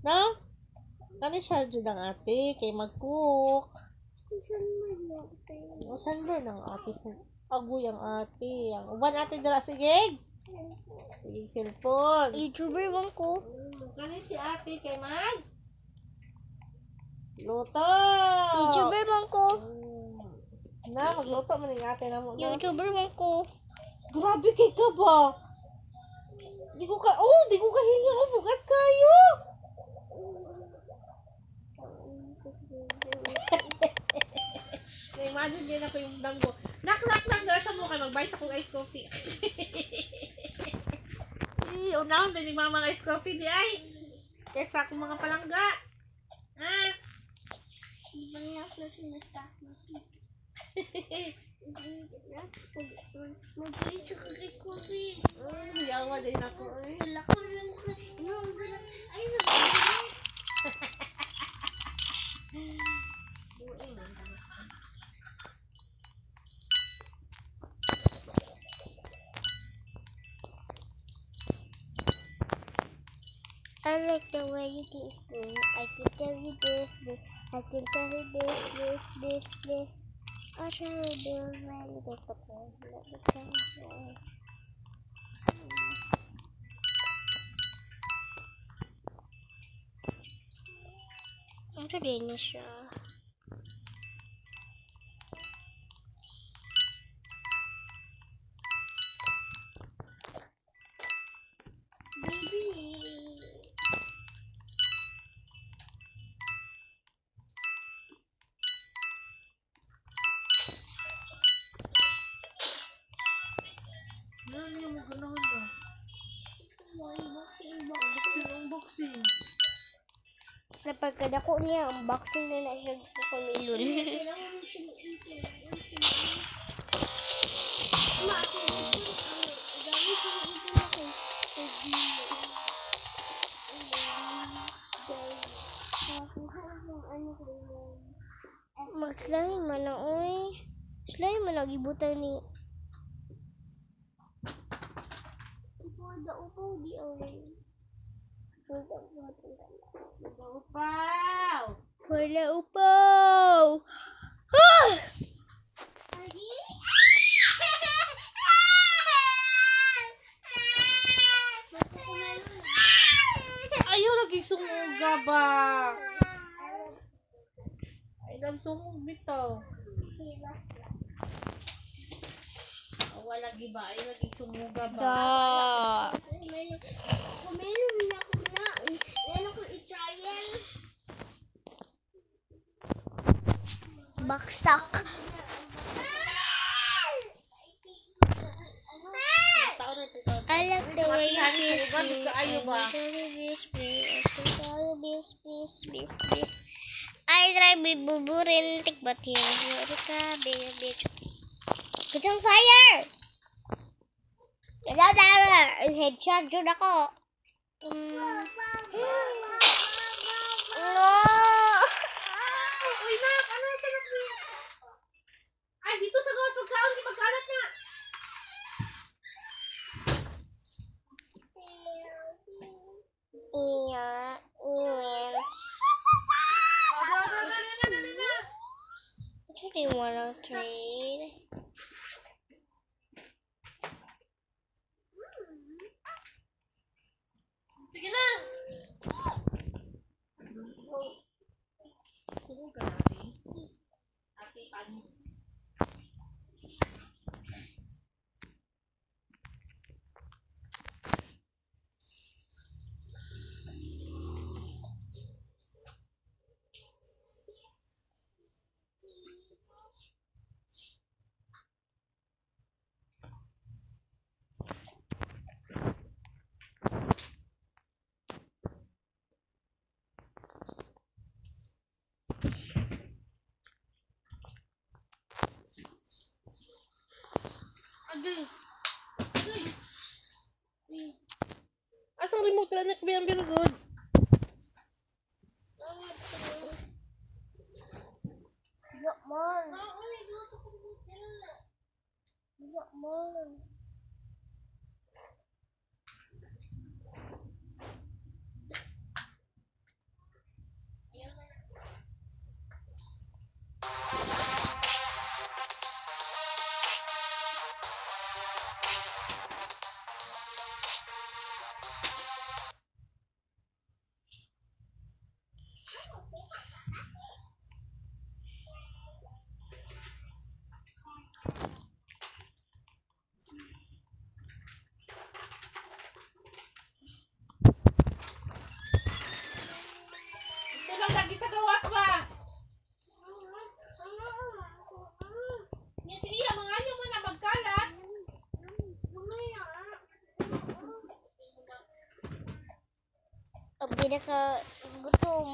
No? Kani siya jud ang ate kay mag-cook. Saan ba ng ate sa agoy ang ate. Ang uban ate dala sige. Sige cellphone. YouTuber bang ko? Kani si ate kay mag luto. YouTuber bang ko? Na magluto man ng ate na mo. YouTuber bang ko? Grabe kay ka ba? Di ko kahinga o bugat kayo. Na-imagine din ako yung dang mo. Knock sa mo kay mag-buy sa kong ice coffee. Unahon din yung mga ice coffee di ay. Kesa akong mga palangga. Ha? Mag-video ka kay coffee. Yawa din ako. Lako lang ka. Ay, I like the way you teach me. I can tell you this. I can tell you this. I'll try to do it right with it, but let me tell you. Ang sabihin niya siya. Ano yung mga ganahan na? Unboxing. Sa pagkadako niya, unboxing na siya kukumilon. Mag-slime man na, oy. Slime man lagi butang ni. Upaw di oy. Wala upaw. Ah! Ayaw lagi sumuga ba? Ay, lang sumug bitaw. Wala lagi ba? Ayaw lagi sumuga ba? Da. Backstock. I like the way you kiss me. I try buburintik but here ka, bitch. Kacang fire! Dada! Headshot jud ako. No! Uy, Nak! Ano sa nak niya? Ay, dito sa gawas magkaon. Di magkalat na. Iya, iwan. What do you wanna trade? Sige na. Sumuga natin. Ate, paano? Agay. Asang remote lang nakbiyang birugod? Yakman. Yakman. gawas ba? Yung siya, mga ayaw mo na magkalat. Ang pinaka gutom.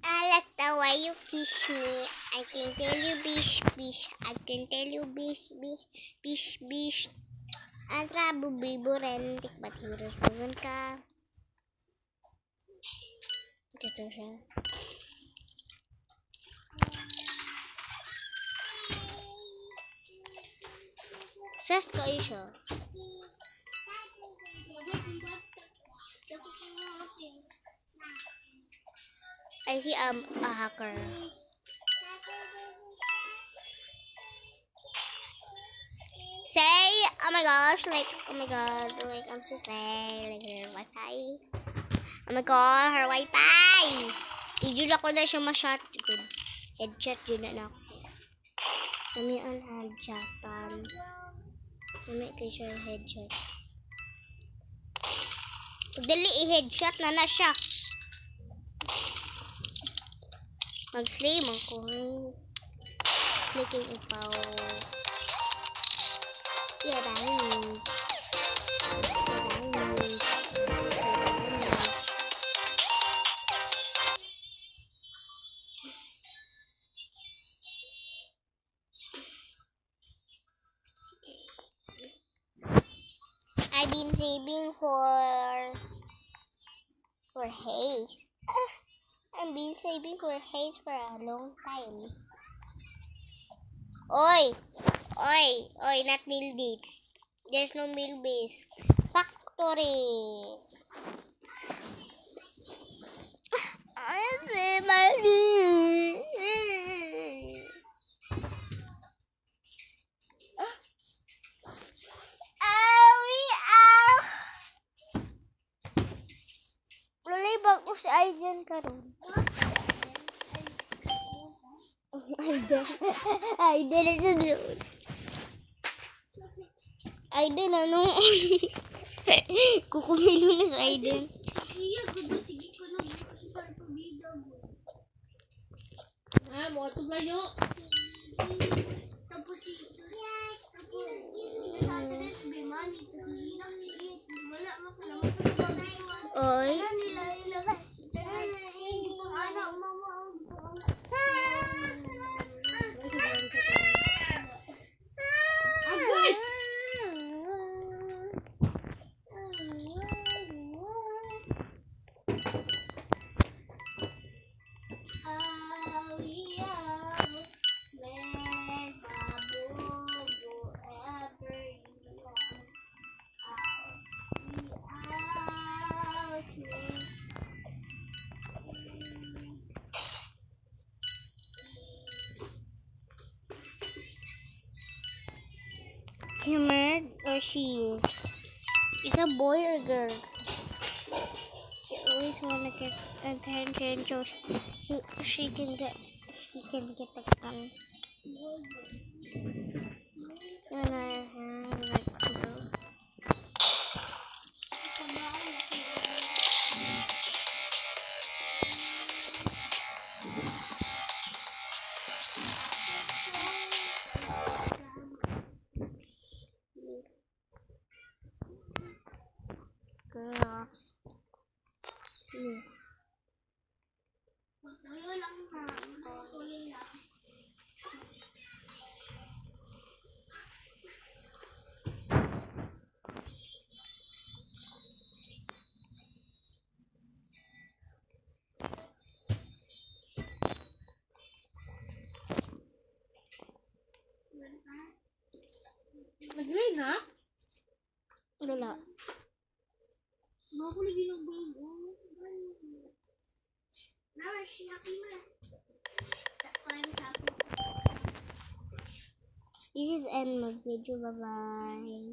I like the way you fish me. I can tell you bish bish. I can tell you bish bish bish bish. Antra bubibu rentik bat hirus bukan ka. Ito siya. Stress kayo siya. I see a hacker. Say, oh my gosh, like, oh my god, like, I'm so sad, like, her Wi-Fi. Oh my god, her Wi-Fi! Ijul ako na siya ma-shot. Good. Headshot yun na ako. Kami ang headshotan. Kami kayo siya headshot. Pagdali i-headshot na siya. Mag-slay mo ko. Clicking upaw. Yeah, dahil. I've been saving for haze. I've been saving for haze for a long time. Oi, not meal base. There's no meal base. Factory. I see my si Aiden karon. Aiden ito doon. Aiden ano? Kukumilo na si Aiden. Mo ato layo. Tapos Oy. Him or she? Is a boy or girl? She always wanna get attention so he can get the gun. And I have like girl. Girls. Nag-rain ha? Wala. Mahuli din ang bago. This is end of video. Bye bye.